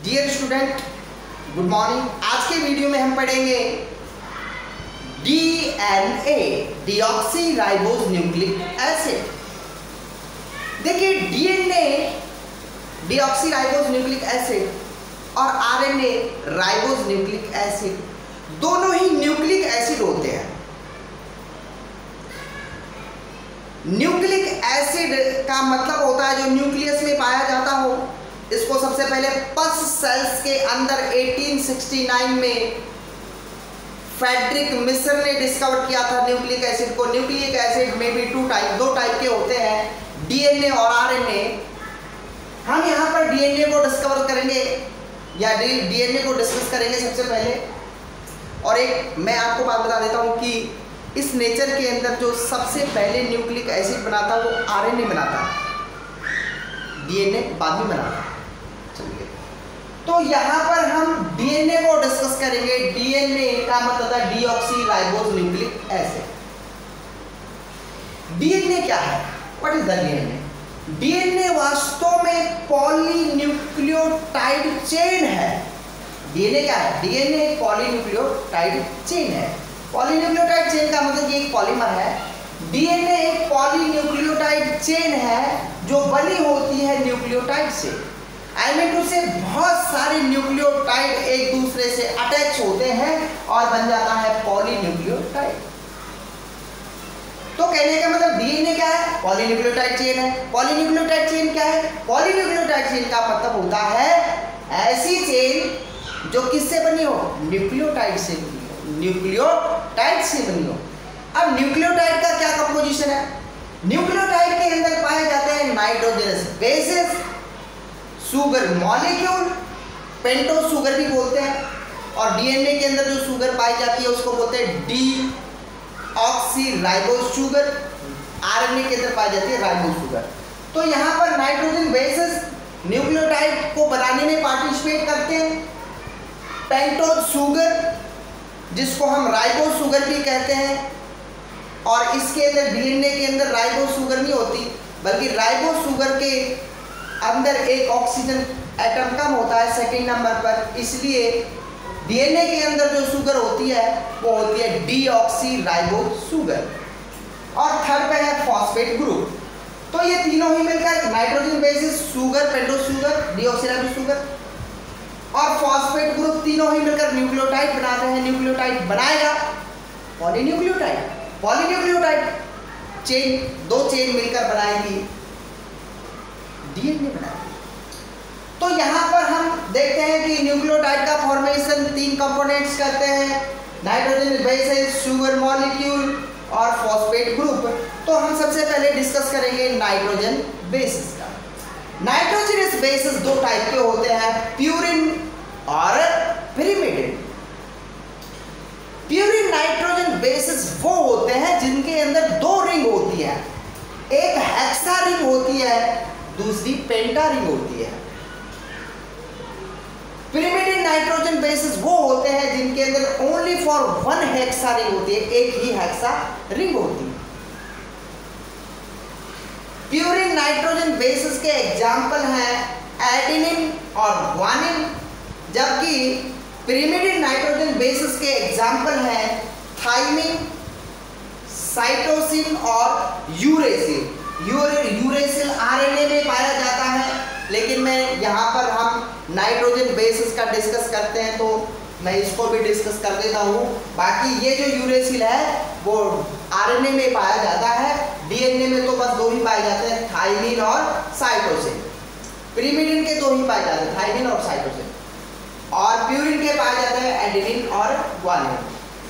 Dear student, good morning. आज के video में हम पढ़ेंगे DNA, deoxyribose nucleic acid. देखिए, DNA deoxyribose nucleic acid और आरएनए राइबोज न्यूक्लिक एसिड दोनों ही न्यूक्लिक एसिड होते हैं। न्यूक्लिक एसिड का मतलब होता है जो न्यूक्लियस में पाया जाता हो। इसको सबसे पहले पल्स सेल्स के अंदर 1869 में फ्रेडरिक मिसर ने डिस्कवर किया था न्यूक्लिक एसिड को। न्यूक्लिक एसिड में भी दो टाइप के होते हैं, डीएनए और आरएनए। हम यहाँ पर डीएनए को डिस्कवर करेंगे या डीएनए को डिस्कस करेंगे सबसे पहले। और एक मैं आपको बात बता देता हूँ कि इस नेचर के अंदर जो सबसे पहले न्यूक्लिक एसिड बनाता वो आरएनए बनाता, डीएनए बाद में बनाता। चलिए, तो यहाँ पर हम डीएनए को डिस्कस करेंगे। डीएनए का मतलब था deoxy ribose nucleic acid. DNA क्या है? What is the DNA? DNA वास्तव में पॉलीन्यूक्लियोटाइड चेन है। डीएनए क्या है? डीएनए एक पॉलीन्यूक्लियोटाइड चेन है। पॉलीन्यूक्लियोटाइड चेन का मतलब ये एक पॉलीमर है। डीएनए एक पॉलीन्यूक्लियोटाइड चेन है जो बनी होती है न्यूक्लियोटाइड से। आई मीन टू से बहुत सारे न्यूक्लियोटाइड एक दूसरे से अटैच होते हैं और बन जाता है पॉलीन्यूक्लियोटाइड। तो कहने का मतलब डीएनए क्या है? पॉलीन्यूक्लियोटाइड चेन है। पॉलीन्यूक्लियोटाइड चेन क्या है? पॉलीन्यूक्लियोटाइड चेन का मतलब होता है ऐसी चेन जो किससे बनी हो? न्यूक्लियोटाइड से बनी हो। न्यूक्लियोटाइड से बनी हो। अब न्यूक्लियोटाइड का क्या कंपोजिशन है? न्यूक्लियोटाइड के अंदर पाए जाते हैं nitrogenous bases, sugar molecule, pentose sugar भी बोलते हैं। और डीएनए के अंदर जो शुगर पाई जाती है उसको बोलते हैं डीऑक्सी राइबोज शुगर। आरएनए के अंदर पाई जाती है राइबोज शुगर। तो यहाँ पर नाइट्रोजन बेसेस न्यूक्लियोटाइड को बनाने में पार्टिसिपेट करते हैं। पेंटोज शुगर जिसको हम राइबोज शुगर भी कहते हैं, और इसके अंदर डीएनए के अंदर राइबोज शुगर नहीं होती, बल्कि राइबोज शुगर के अंदर एक ऑक्सीजन एटम कम होता है सेकंड नंबर पर। इसलिए डीएनए के अंदर जो शुगर होती है वो होती है डीऑक्सी राइबोज शुगर। और थर्ड पे है फॉस्फेट ग्रुप। तो ये तीनों ही मिलकर nitrogen bases, sugar, pentose sugar, deoxy ribose sugar और फॉस्फेट ग्रुप तीनों ही मिलकर न्यूक्लियोटाइड बनाते हैं। न्यूक्लियोटाइड बनाएगा पॉलीन्यूक्लियोटाइड। पॉलीन्यूक्लियोटाइड चेन, दो चेन मिलकर बनाएगी डीएनए बनाएगी। तो यहाँ पर हम देखते हैं कि न्यूक्लियोटाइड का फॉर्मेशन तीन कंपोनेंट्स करते हैं, नाइट्रोजन बेसेस, शुगर मॉलिक्यूल और फॉस्फेट ग्रुप। तो हम सबसे पहले डिस्कस करेंगे नाइट्रोजन बेसिस का। नाइट्रोजनस बेसिस दो टाइप के होते हैं, प्यूरिन और पिरिमिडिन। प्यूरिन नाइट्रोजन बेसिस वो होते हैं जिनके अंदर दो रिंग होती है, एक हेक्सा रिंग होती है, दूसरी पेंटा रिंग होती है। पिरिमिडिन नाइट्रोजन बेसिस वो होते हैं जिनके अंदर only for one hexa ring होती है, एक ही हेक्सा रिंग होती है। प्यूरिन नाइट्रोजन बेसिस के एग्जाम्पल हैं एडेनिन और ग्वानिन, जबकि पिरिमिडिन नाइट्रोजन बेसिस के एग्जाम्पल हैं थाइमिन, साइटोसिन और यूरेसिल। यूरेसिल आरएनए में पाया जाता है, लेकिन मैं यहाँ पर हम नाइट्रोजन बेसिस का डिस्कस करते हैं तो मैं इसको भी डिस्कस कर देता हूँ। बाकी ये जो यूरेसिल है वो आरएनए में पाया जाता है, डीएनए में तो बस दो ही पाए जाते हैं, थाइमिन और साइटोसिन। पिरिमिडिन के दो ही पाए जाते हैं, थाइमिन और साइटोसिन। और प्यूरिन के पाए जाते हैं एडेनिन और ग्वानिन।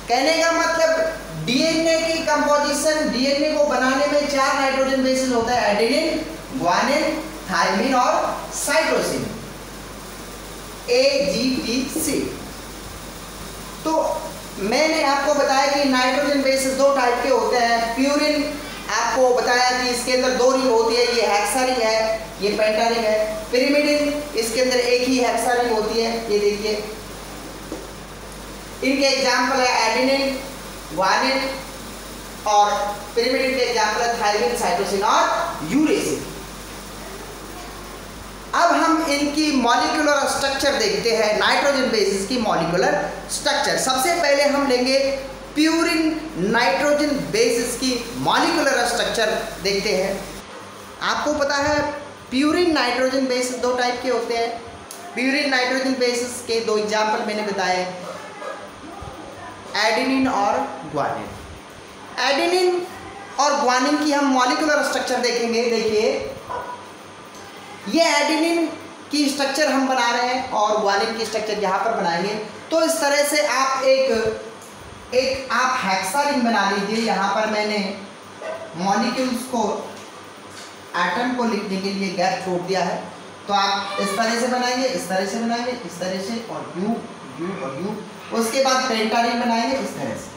कहने का मतलब डीएनए की कंपोजिशन, डीएनए को बनाने में चार नाइट्रोजन बेसिस होता है, एडेनिन, ग्वानिन, थाइमिन और साइटोसिन, AGTC। तो मैंने आपको बताया कि नाइट्रोजन बेसिस दो टाइप के होते हैं। प्यूरिन आपको बताया कि इसके अंदर दो रिंग होती है, ये हेक्सा रिंग है, ये पेंटा रिंग है। पिरिमिडिन इसके अंदर एक ही हेक्सा रिंग होती है, ये देखिए। इनके एग्जाम्पल है एडेनिन, ग्वानिन और पिरिमिडिन के एग्जाम्पल है थाइमिन, साइटोसिन और यूरेसिल। अब हम इनकी मॉलिक्यूलर स्ट्रक्चर देखते हैं, नाइट्रोजन बेसिस की मॉलिक्यूलर स्ट्रक्चर। सबसे पहले हम लेंगे प्यूरिन नाइट्रोजन बेसिस की मॉलिक्यूलर स्ट्रक्चर देखते हैं। आपको पता है प्यूरिन नाइट्रोजन बेसिस दो टाइप के होते हैं। प्यूरिन नाइट्रोजन बेसिस के दो एग्जाम्पल मैंने बताए, एडेनिन और ग्वानिन। एडेनिन और ग्वानिन की हम मॉलिक्यूलर स्ट्रक्चर देखेंगे। देखिए ये एडेनिन की स्ट्रक्चर हम बना रहे हैं और ग्वानिन की स्ट्रक्चर यहाँ पर बनाएंगे। तो इस तरह से आप एक आप हेक्सा रिंग बना लीजिए। यहाँ पर मैंने मॉलिक्यूल्स को, एटम को लिखने के लिए गैप छोड़ दिया है। तो आप इस तरह से बनाएंगे, इस तरह से बनाएंगे, इस तरह से, और यू और यू। उसके बाद पेंटा रिंग बनाएंगे इस तरह से,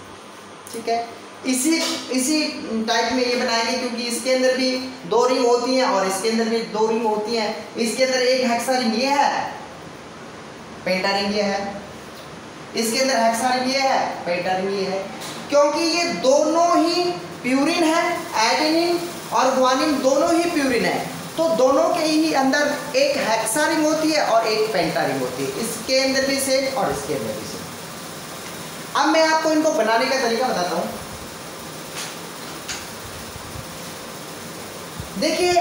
ठीक है। इसी टाइप में ये बनाएंगे, क्योंकि इसके अंदर भी दो रिंग होती हैं और इसके अंदर भी दो रिंग होती हैं। इसके अंदर एक हेक्सा रिंग ये है, पेंटा रिंग ये है, इसके अंदर हेक्सा रिंग ये है, पेंटा रिंग ये है। क्योंकि ये दोनों ही प्यूरिन है, एडेनिन और ग्वानिन दोनों ही प्यूरिन है, तो दोनों के ही अंदर एक हेक्सा रिंग होती है और एक पेंटा रिंग होती है। इसके अंदर भी सेम और इसके अंदर भी सेम। अब मैं आपको इनको बनाने का तरीका बताता हूँ। देखिए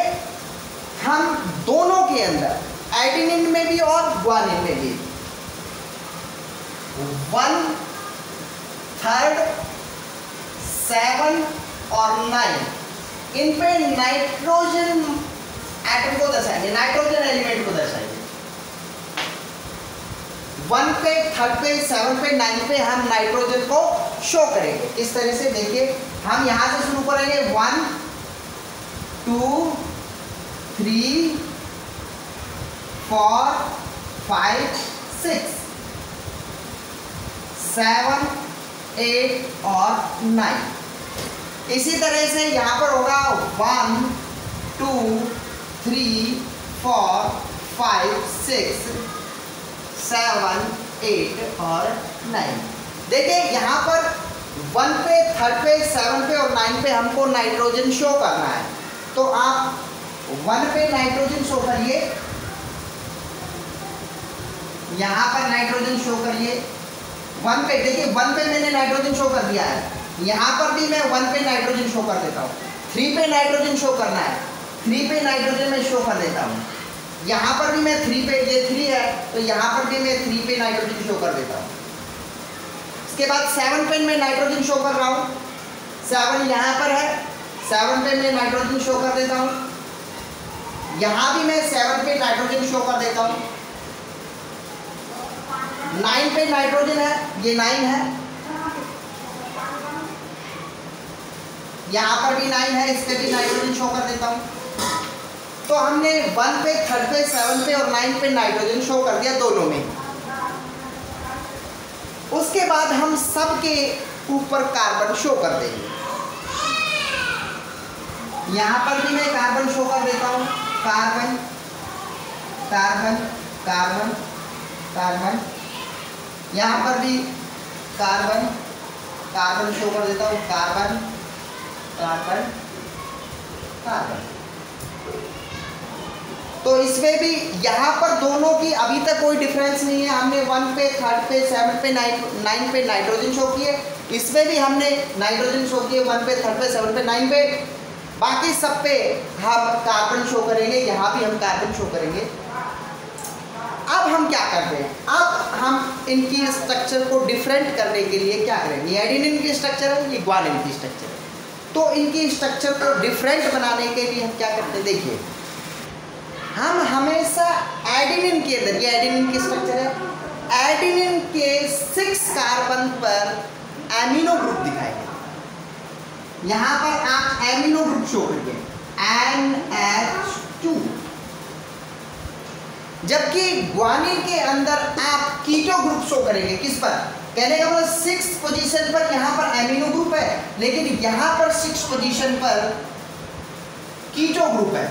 हम दोनों के अंदर, एडेनिन में भी और ग्वानिन में भी, 1/3, 7 और 9 इन पे नाइट्रोजन एटम को दर्शाएंगे, नाइट्रोजन एलिमेंट को दर्शाएंगे। 1 पे, 3 पे, 7 पे, 9 पे हम नाइट्रोजन को शो करेंगे। इस तरह से देखिए हम यहां से शुरू करेंगे 1 2 3 4 5 6 7 8 और 9। इसी तरह से यहाँ पर होगा 1 2 3 4 5 6 7 8 और 9। देखिए यहाँ पर 1 पे, 3 पे, 7 पे और 9 पे हमको नाइट्रोजन शो करना है। तो आप 1 पे नाइट्रोजन शो करिए, यहाँ पर नाइट्रोजन शो करिए 1 पे। देखिए 1 पे मैंने नाइट्रोजन शो कर दिया है, यहाँ पर भी मैं 1 पे नाइट्रोजन शो कर देता हूँ। 3 पे नाइट्रोजन शो करना है, 3 पे नाइट्रोजन में शो कर देता हूँ। यहाँ पर भी मैं 3 पे, ये 3 है तो यहाँ पर भी मैं 3 पे नाइट्रोजन शो कर देता हूँ। इसके बाद 7 पे मैं नाइट्रोजन शो कर रहा हूँ, 7 यहाँ पर है, 7 पे मैं नाइट्रोजन शो कर देता हूँ। यहाँ भी मैं 7 पे नाइट्रोजन शो कर देता हूँ। 9 पे नाइट्रोजन है, ये 9 है, यहाँ पर भी 9 है, इस पे भी नाइट्रोजन शो कर देता हूँ। तो हमने 1 पे, 3 पे, 7 पे और 9 पे नाइट्रोजन शो कर दिया दोनों में। उसके बाद हम सब के ऊपर कार्बन शो कर देंगे। यहाँ पर भी मैं कार्बन शो कर देता हूँ, कार्बन कार्बन कार्बन कार्बन। यहाँ पर भी कार्बन कार्बन शो कर देता हूँ, कार्बन कार्बन कार्बन। तो इसमें भी यहाँ पर दोनों की अभी तक कोई डिफरेंस नहीं है। हमने 1 पे, 3 पे, 7 पे, 9 पे नाइट्रोजन शो किए, इसमें भी हमने नाइट्रोजन शो किए 1 पे, 3 पे, 7 पे, 9 पे। बाकी सब पे हम कार्बन शो करेंगे, यहाँ भी हम कार्बन शो करेंगे। अब हम क्या करते हैं, अब हम इनकी स्ट्रक्चर को डिफरेंट करने के लिए क्या करेंगे। एडेनिन की स्ट्रक्चर है, ये ग्वानिन की स्ट्रक्चर है, तो इनकी स्ट्रक्चर को डिफरेंट बनाने के लिए हम क्या करते हैं। देखिए हम हमेशा एडेनिन के अंदर, ये एडेनिन की स्ट्रक्चर है, एडेनिन के 6 कार्बन पर एमिनो ग्रुप दिखाएंगे। यहाँ पर आप एमिनो ग्रुप शो करिए, NH2। जबकि ग्वानिन के अंदर आप कीटो ग्रुप शो करेंगे। किस पर, कहने का मतलब 6th पोजीशन पर यहाँ पर एमिनो ग्रुप है, लेकिन यहाँ पर 6th पोजीशन पर कीटो ग्रुप है।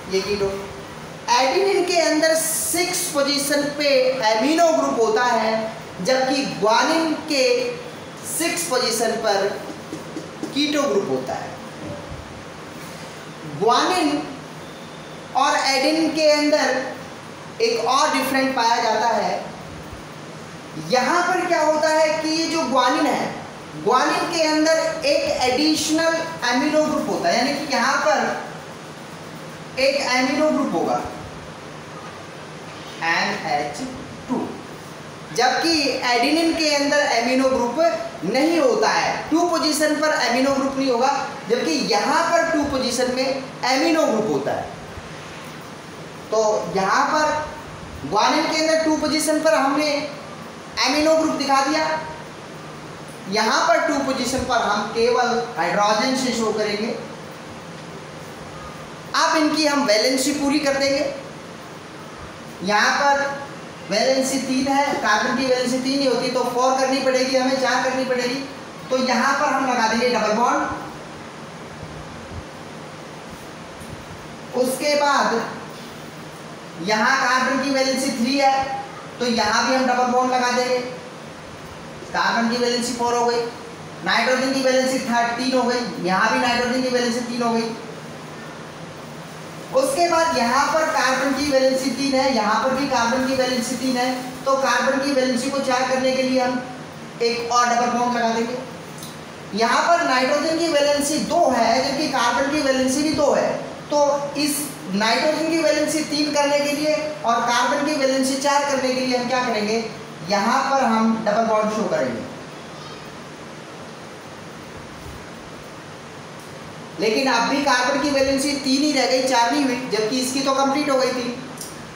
ये कीटो, एडेनिन के अंदर 6th पोजीशन पे एमिनो ग्रुप होता है, जबकि ग्वानिन के 6th पोजीशन पर कीटो ग्रुप होता है। ग्वानिन और एडेनिन के अंदर एक और डिफरेंट पाया जाता है। यहां पर क्या होता है कि ये जो ग्वानिन है, ग्वानिन के अंदर एक एडिशनल एमिनो ग्रुप होता है, यानी कि यहां पर एक एमिनो ग्रुप होगा NH2, जबकि एडेनिन के अंदर एमिनो ग्रुप नहीं होता है। 2 पोजीशन पर एमिनो ग्रुप नहीं होगा, जबकि यहां पर 2 पोजीशन में एमिनो ग्रुप होता है। तो यहां पर ग्वानिन के अंदर 2 पोजीशन पर हमने एमिनो ग्रुप दिखा दिया, यहां पर 2 पोजीशन पर हम केवल हाइड्रोजन से शो करेंगे। अब इनकी हम वैलेंसी पूरी कर देंगे। यहां पर वैलेंसी 3 है, कार्बन की वैलेंसी 3 ही होती तो 4 करनी पड़ेगी, हमें 4 करनी पड़ेगी। तो यहां पर हम लगा देंगे डबल बॉन्ड। उसके बाद यहां कार्बन की वैलेंसी 3 है, तो यहां भी हम डबल बॉन्ड लगा देंगे। कार्बन की वैलेंसी 4 हो गई, नाइट्रोजन की वैलेंसी 3 हो गई, यहां भी नाइट्रोजन की वैलेंसी 3 हो गई। उसके बाद यहाँ पर कार्बन की वैलेंसी 3 है, यहाँ पर भी कार्बन की वैलेंसी 3 है, तो कार्बन की वैलेंसी को 4 करने के लिए हम एक और डबल बॉन्ड लगा देंगे। यहाँ पर नाइट्रोजन की वैलेंसी 2 है, जबकि कार्बन की वैलेंसी भी 2 है, तो इस नाइट्रोजन की वैलेंसी 3 करने के लिए और कार्बन की वैलेंसी 4 करने के लिए हम क्या करेंगे, यहाँ पर हम डबल बॉन्ड शो करेंगे। लेकिन अब भी कार्बन की वैलेंसी 3 ही रह गई, 4 नहीं हुई, जबकि इसकी तो कंप्लीट हो गई थी।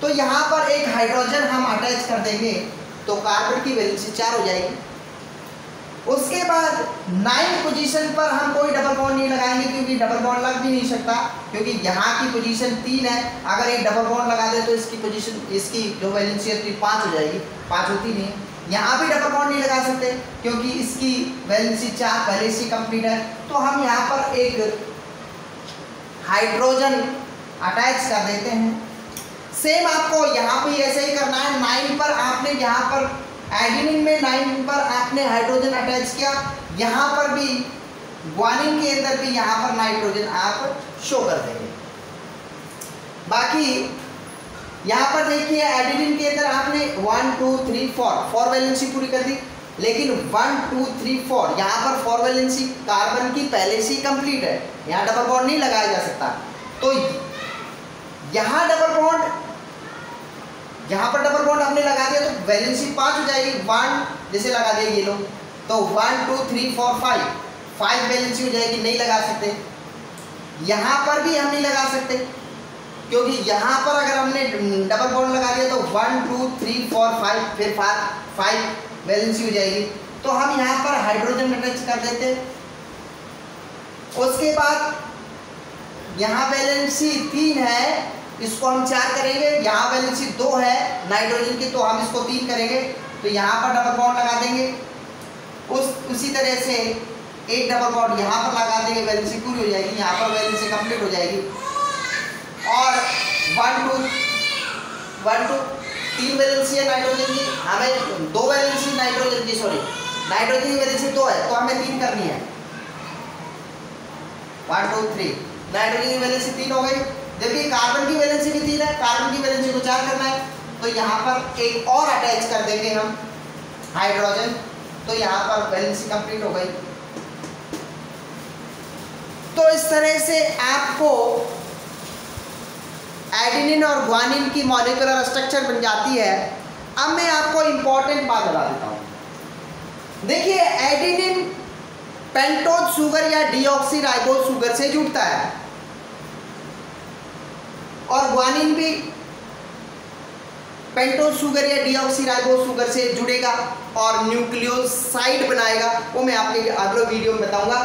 तो यहाँ पर एक हाइड्रोजन हम अटैच कर देंगे, तो कार्बन की वैलेंसी 4 हो जाएगी। उसके बाद 9 पोजीशन पर हम कोई डबल बॉन्ड नहीं लगाएंगे, क्योंकि डबल बॉन्ड लग भी नहीं सकता, क्योंकि यहाँ की पोजीशन 3 है। अगर एक डबल बॉन्ड लगा दे तो इसकी पोजीशन, इसकी जो वैलेंसी है 5 हो जाएगी, 5 होती नहीं है। यहाँ भी डबल बॉन्ड नहीं लगा सकते, क्योंकि इसकी वैलेंसी 4 पहले से कंप्लीट है। तो हम यहाँ पर एक हाइड्रोजन अटैच कर देते हैं। सेम आपको यहाँ भी ऐसे ही करना है। 9 पर आपने यहाँ पर एडेनिन में 9 पर आपने हाइड्रोजन अटैच किया, यहाँ पर भी ग्वानिन के अंदर भी यहाँ पर नाइट्रोजन आप शो कर देंगे। बाकी यहाँ पर देखिए एडेनिन के अंदर आपने 1 2 3 4 वैलेंसी पूरी कर दी, लेकिन 1 2 3 4 यहाँ पर 4 वैलेंसी कार्बन की पहले से ही कंप्लीट है, यहाँ डबल बॉन्ड नहीं लगाया जा सकता। तो यहाँ डबल बॉन्ड, यहाँ पर डबल बॉन्ड हमने लगा दिया तो वैलेंसी 5 हो जाएगी। 1 जैसे लगा दिए ये लोग, तो 1 2 3 4 5 वैलेंसी हो जाएगी, नहीं लगा सकते। यहाँ पर भी हम नहीं लगा सकते, क्योंकि यहाँ पर अगर हमने डबल बॉन्ड लगा दिया तो 1 2 3 4 5 फिर 5 वैलेंसी हो जाएगी। तो हम यहाँ पर हाइड्रोजन अटैच कर देते हैं। उसके बाद यहाँ वैलेंसी 3 है, इसको हम 4 करेंगे। यहाँ वैलेंसी 2 है नाइट्रोजन की, तो हम इसको 3 करेंगे, तो यहाँ पर डबल बॉन्ड लगा देंगे। उसी तरह से एक डबल बॉन्ड यहाँ पर लगा देंगे, वैलेंसी पूरी हो जाएगी, यहाँ पर वैलेंसी कंप्लीट हो जाएगी। और 1 2 3 वैलेंसी है नाइट्रोजन की, हमें 2 वैलेंसी नाइट्रोजन की, सॉरी नाइट्रोजन की वैलेंसी 2 है, तो हमें 3 करनी है। 1 2 3 नाइट्रोजन की वैलेंसी 3 हो गई, जबकि कार्बन की वैलेंसी भी 3 है, कार्बन की वैलेंसी को 4 करना है, तो यहाँ पर एक और अटैच कर देंगे हम हाइड्रोजन, तो यहाँ पर वैलेंसी कंप्लीट हो गई। तो इस तरह से आपको एडेनिन और ग्वानिन की मॉलिक्यूलर स्ट्रक्चर बन जाती है। अब मैं आपको इंपॉर्टेंट बात बता देता हूँ। देखिए एडेनिन पेंटोज शुगर या डीऑक्सीराइबोज शुगर से जुड़ता है, और ग्वानिन भी पेंटोज शुगर या डीऑक्सीराइबोज शुगर से जुड़ेगा और न्यूक्लियोसाइड बनाएगा, वो मैं आपके अगले वीडियो में बताऊंगा।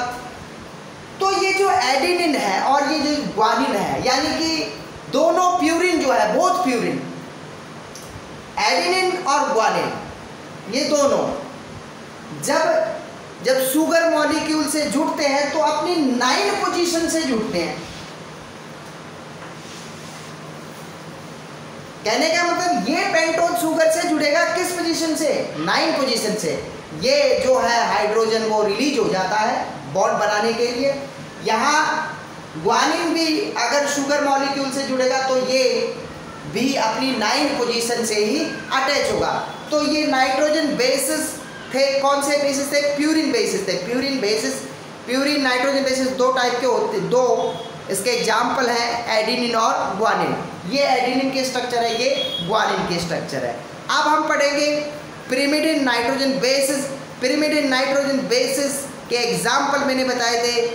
तो ये जो एडेनिन है और ये जो ग्वानिन है, यानी कि दोनों प्यूरिन जो है, बोथ प्यूरिन, एडेनिन और ग्वानिन, ये दोनों जब शुगर मॉलिक्यूल से जुड़ते हैं तो अपनी 9 पोजीशन से जुड़ते हैं। कहने का मतलब ये पेंटोज शुगर से जुड़ेगा किस पोजीशन से, 9 पोजीशन से। ये जो है हाइड्रोजन वो रिलीज हो जाता है बॉन्ड बनाने के लिए। यहाँ ग्वानिन भी अगर शुगर मॉलिक्यूल से जुड़ेगा तो ये भी अपनी 9 पोजीशन से ही अटैच होगा। तो ये नाइट्रोजन बेसिस थे, कौन से बेसिस थे? प्यूरिन बेसिस थे। प्यूरिन नाइट्रोजन बेसिस दो टाइप के होते, दो इसके एग्जाम्पल हैं एडिनिन और ग्वानिन। ये एडिनिन के स्ट्रक्चर है, ये ग्वानिन के स्ट्रक्चर है। अब हम पढ़ेंगे pyrimidine nitrogen bases. Pyrimidine nitrogen bases के एग्जाम्पल मैंने बताए थे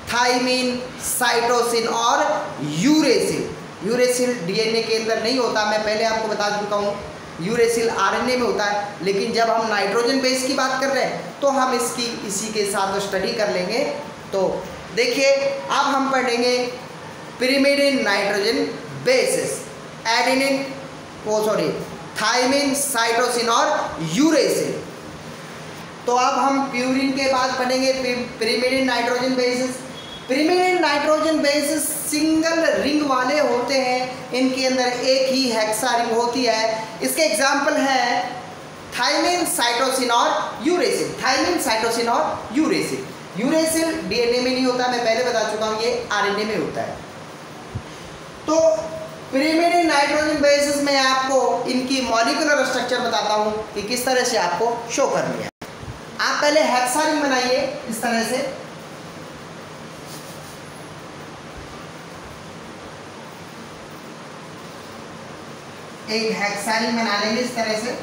थाइमिन, साइटोसिन और यूरेसिल। यूरेसिल डीएनए के अंदर नहीं होता, मैं पहले आपको बता चुका हूँ। यूरेसिल आरएनए में होता है, लेकिन जब हम नाइट्रोजन बेस की बात कर रहे हैं तो हम इसी के साथ स्टडी कर लेंगे। तो देखिए अब हम पढ़ेंगे pyrimidine nitrogen bases, adenine thymine, cytosine और यूरेसिल। तो अब हम प्यूरिन के बाद पढ़ेंगे pyrimidine nitrogen bases. Pyrimidine nitrogen bases single ring वाले होते हैं, इनके अंदर एक ही हेक्सा रिंग होती है। इसके एग्जाम्पल है थाइमिन, साइटोसिन और यूरेसिल। थाइमिन, साइटोसिन और यूरेसिल। यूरेसिल डीएनए में नहीं होता, मैं पहले बता चुका हूँ, ये आरएनए में होता है। तो पिरिमिडिन नाइट्रोजन बेसिस में आपको इनकी मॉलिक्यूलर स्ट्रक्चर बताता हूँ कि किस तरह से आपको शो करनी है। आप पहले हेक्सा रिंग बनाइए इस तरह से। एक हेक्सा रिंग बना लेंगे इस तरह से।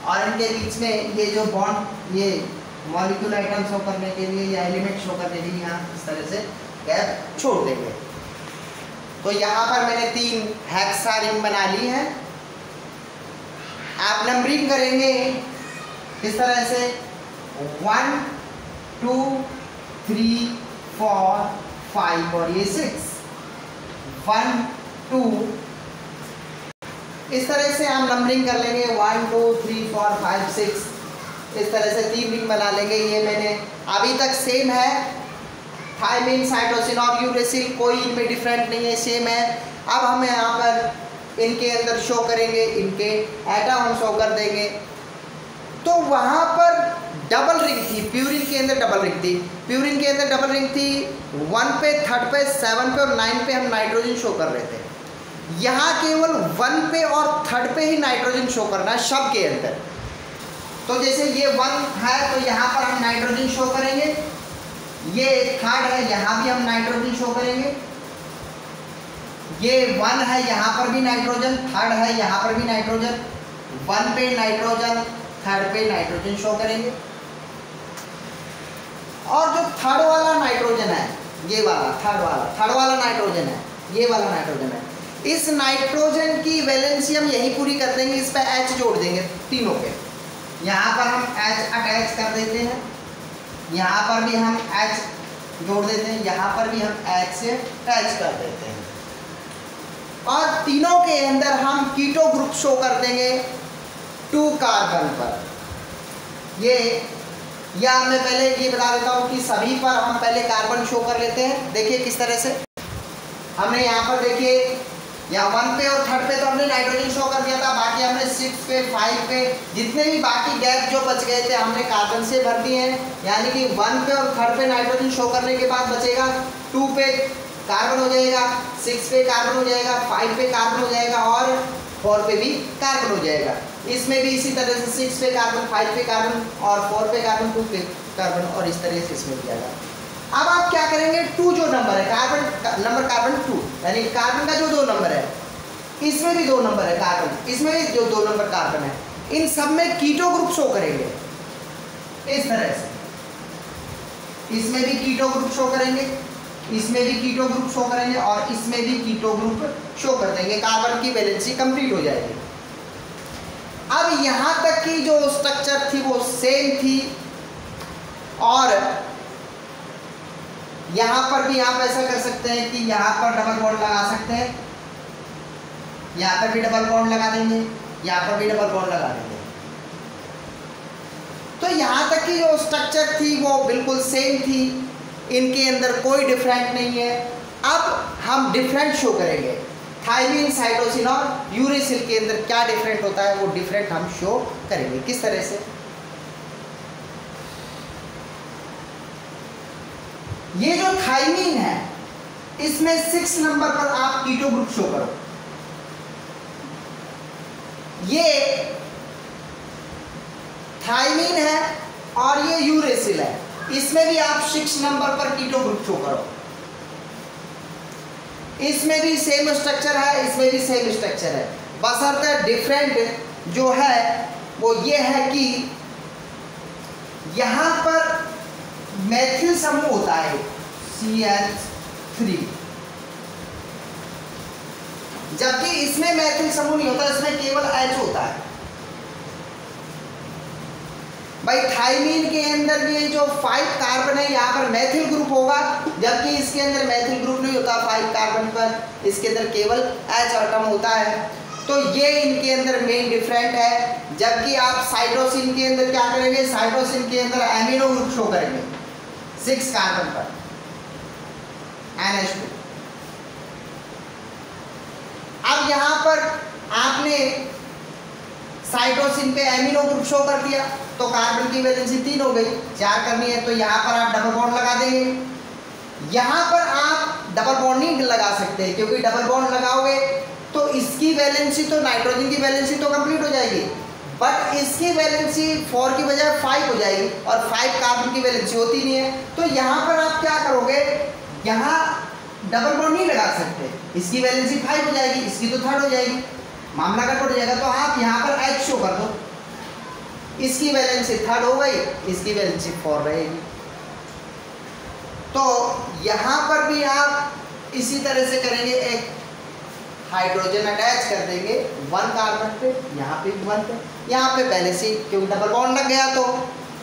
और इनके बीच में ये जो बॉन्ड, ये मॉलिक्यूल आइटम शो करने के लिए या एलिमेंट शो करने के लिए यहाँ इस तरह से गैप छोड़ देंगे। तो यहाँ पर मैंने 3 हेक्सा रिंग बना ली है। आप नंबरिंग करेंगे इस तरह से 1 2 3 4 5 और ये 6 1 2 इस तरह से हम नंबरिंग कर लेंगे 1 2 3 4 5 6 इस तरह से 3 रिंग बना लेंगे। ये मैंने अभी तक सेम है, थाइमिन, साइटोसिन और यूरेसिल, कोई इनमें डिफरेंट नहीं है, सेम है। अब हम यहाँ पर इनके अंदर शो करेंगे, इनके एटम हम शो कर देंगे। तो वहाँ पर डबल रिंग थी, प्यूरिन के अंदर डबल रिंग थी। प्यूरिन के अंदर डबल रिंग थी 1 पे, 3 पे, 7 पे और 9 पे हम नाइट्रोजन शो कर रहे थे। यहाँ केवल 1 पे और 3 पे ही नाइट्रोजन शो करना है सब के अंदर। तो जैसे ये 1 है तो यहाँ पर हम नाइट्रोजन शो करेंगे, ये 3 है यहाँ भी हम नाइट्रोजन शो करेंगे, ये 1 है यहाँ पर भी नाइट्रोजन, 3 है यहाँ पर भी नाइट्रोजन, 1 पे नाइट्रोजन, 3 पे नाइट्रोजन शो करेंगे। और जो 3rd वाला नाइट्रोजन है, ये वाला 3rd वाला नाइट्रोजन है, ये वाला नाइट्रोजन है, इस नाइट्रोजन की वैलेंसी हम यही पूरी कर देंगे, इस पर H जोड़ देंगे तीनों पे। यहाँ पर हम H अटैच कर देते हैं, यहाँ पर भी हम H जोड़ देते हैं, यहाँ पर भी हम H से अटैच कर देते हैं। और तीनों के अंदर हम कीटो ग्रुप शो कर देंगे 2 कार्बन पर। ये या मैं पहले ये बता देता हूँ कि सभी पर हम पहले कार्बन शो कर लेते हैं। देखिए किस तरह से हमने यहाँ पर देखिए या 1 पे और 3rd पे तो हमने नाइट्रोजन शो कर दिया था, बाकी हमने 6 पे 5 पे जितने भी बाकी गैप जो बच गए थे हमने कार्बन से भर दिए हैं। यानी कि 1 पे और 3rd पे नाइट्रोजन शो करने के बाद बचेगा 2 पे कार्बन हो जाएगा, 6 पे कार्बन हो जाएगा, 5 पे कार्बन हो जाएगा और 4 पे भी कार्बन हो जाएगा। इसमें भी इसी तरह से 6 पे कार्बन, 5 पे कार्बन और 4 पे कार्बन, 2 पे कार्बन और इस तरह से इसमें भी जाएगा। अब आप क्या करेंगे, 2 जो नंबर है कार्बन 2, यानी कार्बन का जो 2 नंबर है, इसमें भी 2 नंबर है कार्बन, इसमें भी जो 2 नंबर कार्बन है, इन सब में कीटो ग्रुप शो करेंगे इस तरह से। इसमें भी कीटो ग्रुप शो करेंगे, इसमें भी कीटो ग्रुप शो करेंगे और इसमें भी कीटो ग्रुप शो कर देंगे। कार्बन की वैलेंसी कंप्लीट हो जाएगी। अब यहाँ तक की जो स्ट्रक्चर थी वो सेम थी और यहाँ पर भी आप ऐसा कर सकते हैं कि यहाँ पर डबल बॉन्ड लगा सकते हैं, यहाँ पर भी डबल बॉन्ड लगा देंगे, यहाँ पर भी डबल बॉन्ड लगा देंगे। तो यहाँ तक की जो स्ट्रक्चर थी वो बिल्कुल सेम थी, इनके अंदर कोई डिफरेंट नहीं है। अब हम डिफरेंट शो करेंगे, थाइमिन, साइटोसिन और यूरेसिल के अंदर क्या डिफरेंट होता है वो डिफरेंट हम शो करेंगे। किस तरह से, ये जो थाइमीन है इसमें 6 नंबर पर आप कीटो ग्रुप शो करो। ये थाइमीन है और ये यूरेसिल है, इसमें भी आप 6 नंबर पर कीटो ग्रुप शो करो। इसमें भी सेम स्ट्रक्चर है, इसमें भी सेम स्ट्रक्चर है, बशर्ते डिफरेंट जो है वो ये है कि यहां पर मैथिल समूह होता है CH3, जबकि इसमें मैथिल समूह नहीं होता, इसमें केवल H होता है। भाई थाइमीन के अंदर ये जो 5 कार्बन है यहाँ पर मैथिल ग्रुप होगा, जबकि इसके अंदर मैथिल ग्रुप नहीं होता 5 कार्बन पर, इसके अंदर केवल H एटम होता है। तो ये इनके अंदर मेन डिफरेंट है। जबकि आप साइटोसिन के अंदर क्या करेंगे, साइटोसिन के अंदर एमिनो ग्रुप शो करेंगे 6 कार्बन पर NH2। अब यहाँ पर आपने साइटोसिन पे एमिनो ग्रुप शो कर दिया तो कार्बन की वैलेंसी 3 हो गई, 4 करनी है तो यहाँ पर आप डबल बॉन्ड लगा देंगे। यहाँ पर आप डबल बॉन्ड नहीं लगा सकते, क्योंकि डबल बॉन्ड लगाओगे तो इसकी वैलेंसी तो नाइट्रोजन की वैलेंसी तो कंप्लीट हो जाएगी, बट इसकी वैलेंसी 4 की बजाय 5 हो जाएगी और 5 कार्बन की वैलेंसी होती नहीं है। तो यहाँ पर आप क्या करोगे, यहाँ डबल बॉन्ड नहीं लगा सकते, इसकी वैलेंसी 5 हो जाएगी, इसकी तो 3rd हो जाएगी, मामला कट हो जाएगा। तो आप यहाँ पर H शो कर दो, इसकी वैलेंसी 3rd हो गई, इसकी वैलेंसी 4 रहेगी। तो यहाँ पर भी आप इसी तरह से करेंगे, एक हाइड्रोजन अटैच कर देंगे 1 कार्बन पे, यहाँ पे 1 पे, यहाँ पे पहले से क्योंकि डबल बॉन्ड लग गया तो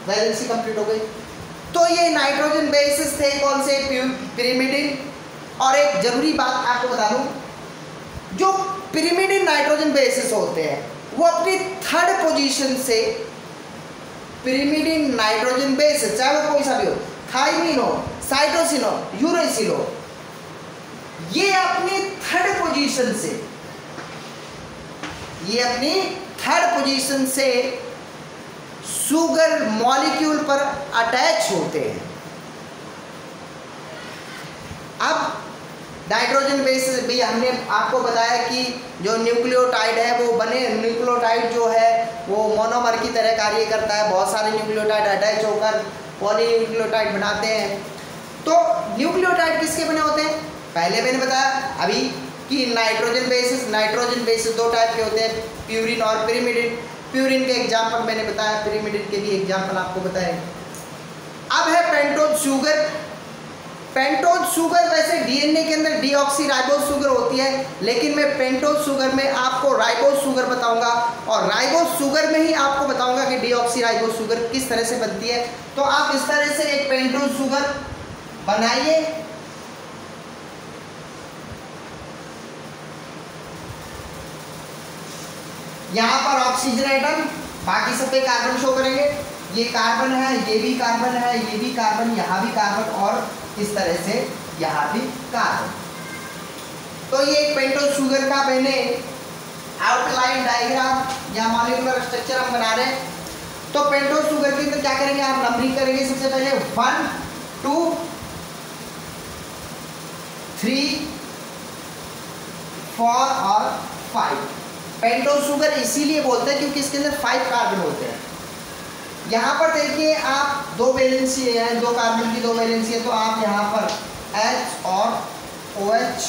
वैलेंसी कंप्लीट हो गई। तो ये नाइट्रोजन बेसिस थे, कौन से, पिरिमिडिन। और एक जरूरी बात आपको बता दूं, जो पिरिमिडिन नाइट्रोजन बेसिस होते हैं वो अपनी 3rd पोजीशन से, पिरिमिडिन नाइट्रोजन बेसिस चाहे वो कोई सा भी हो, थाइमीन हो, साइटोसिन हो, यूरेसिल हो, ये अपनी 3rd पोजीशन से, ये अपनी 3rd पोजीशन से शुगर मॉलिक्यूल पर अटैच होते हैं। अब नाइट्रोजन बेसिस भी हमने आपको बताया कि जो न्यूक्लियोटाइड है वो बने, न्यूक्लियोटाइड जो है वो मोनोमर की तरह कार्य करता है, बहुत सारे न्यूक्लियोटाइड अटैच होकर पॉलीन्यूक्लियोटाइड बनाते हैं। तो न्यूक्लियोटाइड किसके बने होते हैं, पहले मैंने बताया अभी कि नाइट्रोजन बेसिस 2 टाइप के होते हैं, प्यूरिन और पिरिमिडिन। प्यूरिन के एग्जाम्पल मैंने बताया, पिरिमिडिन के भी एग्जाम्पल आपको बताए। अब है पेंटोज शुगर। पेंटोज शुगर वैसे डीएनए के अंदर डीऑक्सी राइबोज शुगर होती है, लेकिन मैं पेंटोज शुगर में आपको राइबोज शुगर बताऊंगा, और राइबोज शुगर में ही आपको बताऊंगा कि डीऑक्सी राइबोज शुगर किस तरह से बनती है। तो आप इस तरह से एक पेंटोज शुगर बनाइए। यहाँ पर ऑक्सीजन एटम, बाकी सब पे कार्बन शो करेंगे, ये कार्बन है, ये भी कार्बन है, ये भी कार्बन, यहाँ भी कार्बन, और इस तरह से यहाँ भी कार्बन। तो ये एक पेंटोज शुगर का मैंने आउटलाइन डायग्राम या मॉलिक्यूलर स्ट्रक्चर हम बना रहे हैं। तो पेंटोज शुगर के अंदर क्या करेंगे, आप नंबरिंग करेंगे। सबसे पहले 1 2 3 4 और 5। पेंटोज शुगर इसीलिए बोलते हैं क्योंकि इसके अंदर 5 कार्बन होते हैं। यहाँ पर देखिए आप 2 वैलेंसी है, 2 कार्बन की 2 वैलेंसी है, तो आप यहाँ पर H और OH,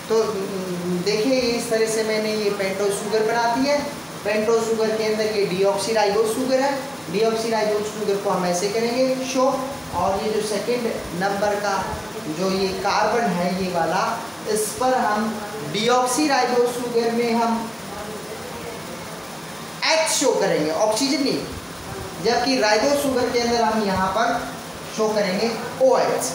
तो देखिए इस तरह से मैंने ये पेंटोज शुगर बनाती है। पेंटोज शुगर के अंदर ये डीऑक्सी राइबोज शुगर है, डीऑक्सी राइबोज शुगर को हम ऐसे करेंगे शो, और ये जो सेकेंड नंबर का जो ये कार्बन है ये वाला, इस पर हम डीऑक्सी राइबोज शुगर में हम H शो करेंगे, ऑक्सीजन नहीं, जबकि राइबोज शुगर के अंदर हम यहाँ पर शो करेंगे OH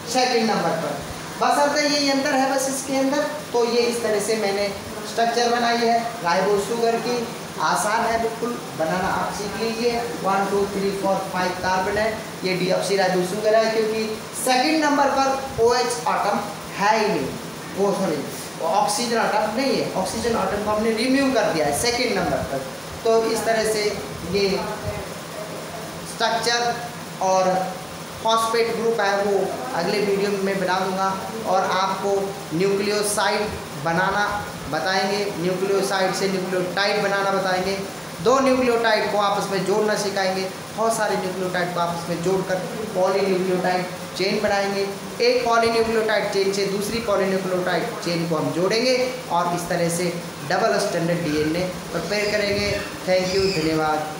सेकेंड नंबर पर। बस अर्थ यही अंतर है बस इसके अंदर। तो ये इस तरह से मैंने स्ट्रक्चर बनाई है राइबोज शुगर की, आसान है बिल्कुल बनाना, आप सीख लीजिए। 1 2 3 4 5 कार्बन है, ये डीऑक्सी राइबोज शुगर है, क्योंकि सेकंड नंबर पर OH एटम है ही नहीं, वो सॉरी ऑक्सीजन एटम नहीं है, ऑक्सीजन एटम को हमने रिमूव कर दिया है सेकंड नंबर पर। तो इस तरह से ये स्ट्रक्चर और फॉस्फेट ग्रुप है वो अगले वीडियो में मैं बना दूंगा, और आपको न्यूक्लियोसाइड बनाना बताएंगे, न्यूक्लियोसाइड से न्यूक्लियोटाइड बनाना बताएंगे, 2 न्यूक्लियोटाइड को आपस में जोड़ना सिखाएंगे, बहुत सारे न्यूक्लियोटाइड को आपस में जोड़कर पॉलीन्यूक्लियोटाइड चेन बनाएंगे, एक पॉलीन्यूक्लियोटाइड चेन से दूसरी पॉलीन्यूक्लियोटाइड चेन को हम जोड़ेंगे और इस तरह से डबल स्टैंडर्ड डीएनए प्रिपेयर करेंगे। थैंक यू, धन्यवाद।